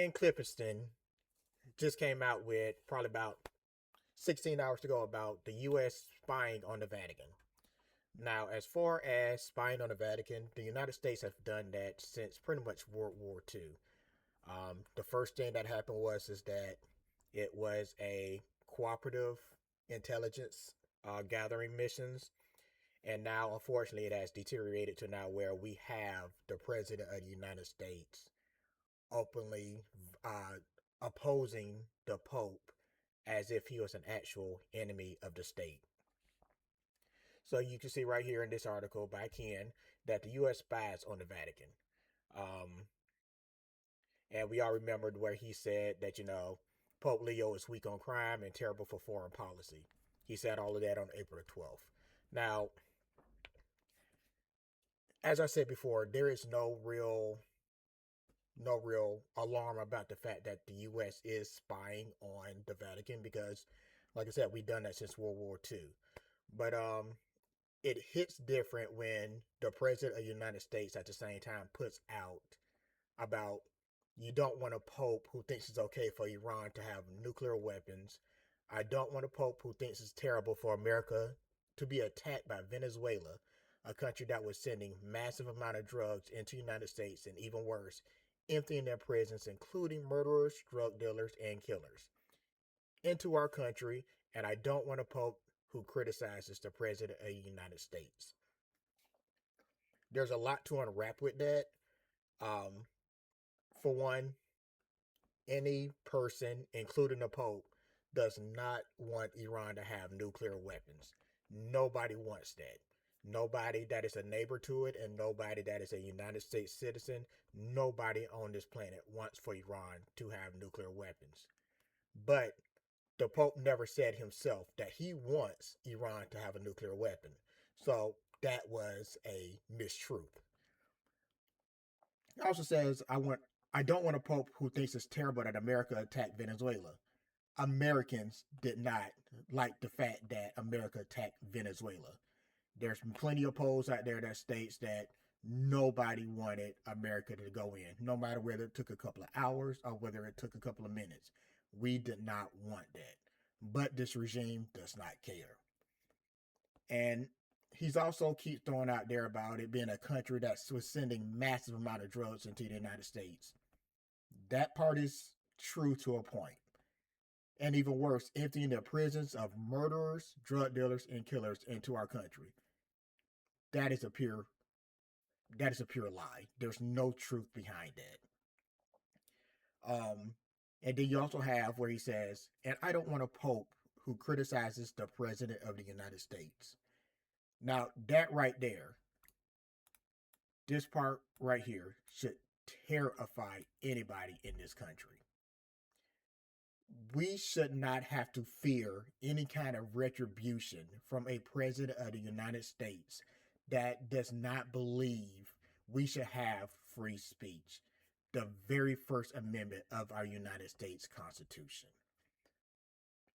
And Klippenstein just came out with probably about 16 hours ago about the U.S. spying on the Vatican. Now, as far as spying on the Vatican, the United States have done that since pretty much World War II. The first thing that happened was is that it was a cooperative intelligence gathering missions, and now unfortunately it has deteriorated to now where we have the president of the United States openly uh, opposing the Pope as if he was an actual enemy of the state. So you can see right here in this article by Ken that the U.S. spies on the Vatican. Um, and we all remembered where he said that, Pope Leo is weak on crime and terrible for foreign policy. He said all of that on April 12th. Now, as I said before, there is no real alarm about the fact that the U.S. is spying on the Vatican because, like I said, we've done that since World War II. But it hits different when the president of the United States at the same time puts out about you don't want a pope who thinks it's okay for Iran to have nuclear weapons. I don't want a pope who thinks it's terrible for America to be attacked by Venezuela, a country that was sending massive amount of drugs into the United States and even worse, emptying their prisons, including murderers, drug dealers, and killers, into our country. And I don't want a pope who criticizes the president of the United States. There's a lot to unwrap with that. Um, for one, any person, including the Pope, does not want Iran to have nuclear weapons. Nobody wants that. Nobody that is a neighbor to it and nobody that is a United States citizen, nobody on this planet wants for Iran to have nuclear weapons. But the Pope never said himself that he wants Iran to have a nuclear weapon. So that was a mistruth. He also says, I don't want a Pope who thinks it's terrible that America attacked Venezuela. Americans did not like the fact that America attacked Venezuela. There's plenty of polls out there that states that nobody wanted America to go in, no matter whether it took a couple of hours or whether it took a couple of minutes. We did not want that. But this regime does not care. And he's also keeps throwing out there about it being a country that was sending massive amount of drugs into the United States. That part is true to a point. And even worse, emptying the prisons of murderers, drug dealers, and killers into our country. That is a pure lie. There's no truth behind that. And then you also have where he says, and I don't want a pope who criticizes the president of the United States. Now, that right there, this part right here should terrify anybody in this country. We should not have to fear any kind of retribution from a president of the United States that does not believe we should have free speech, the very first amendment of our United States Constitution.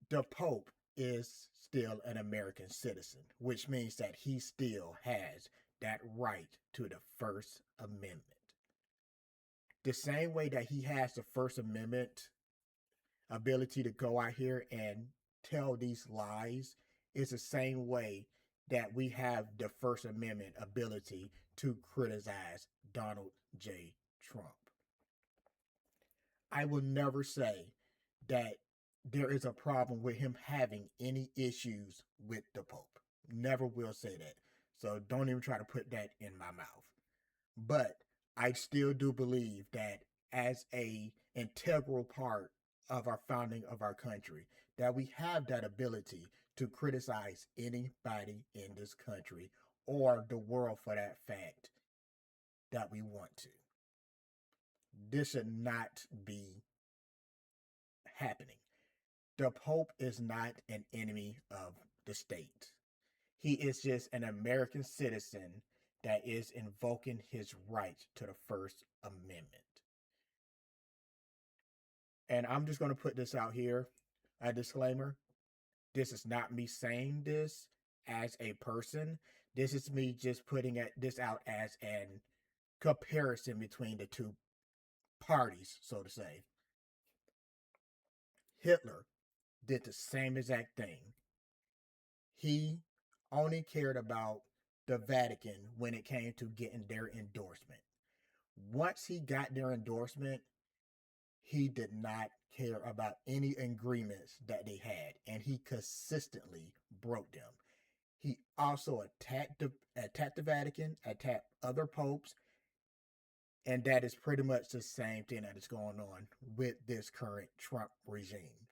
The Pope is still an American citizen, which means that he still has that right to the First Amendment. The same way that he has the First Amendment ability to go out here and tell these lies is the same way that we have the First Amendment ability to criticize Donald J. Trump. I will never say that there is a problem with him having any issues with the Pope. Never will say that. So don't even try to put that in my mouth. But I still do believe that as a integral part of our founding of our country, that we have that ability to criticize anybody in this country or the world for that fact that we want to. This should not be happening. The Pope is not an enemy of the state. He is just an American citizen that is invoking his right to the First Amendment. And I'm just going to put this out here, a disclaimer. This is not me saying this as a person. This is me just putting this out as an comparison between the two parties, so to say. Hitler did the same exact thing. He only cared about the Vatican when it came to getting their endorsement. Once he got their endorsement, he did not care about any agreements that they had, and he consistently broke them. He also attacked the Vatican, attacked other popes, and that is pretty much the same thing that is going on with this current Trump regime.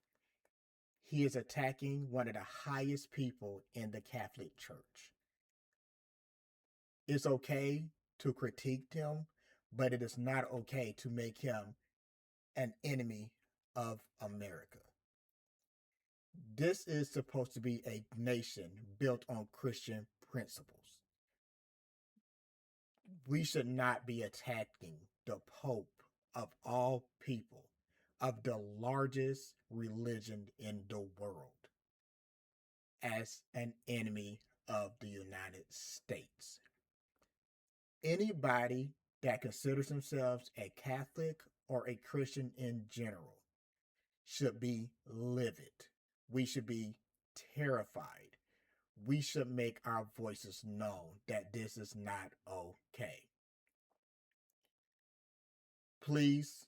He is attacking one of the highest people in the Catholic Church. It's okay to critique him, but it is not okay to make him an enemy of America. This is supposed to be a nation built on Christian principles. We should not be attacking the Pope of all people, of the largest religion in the world, as an enemy of the United States. Anybody that considers themselves a Catholic or a Christian in general should be livid. We should be terrified. We should make our voices known that this is not okay. Please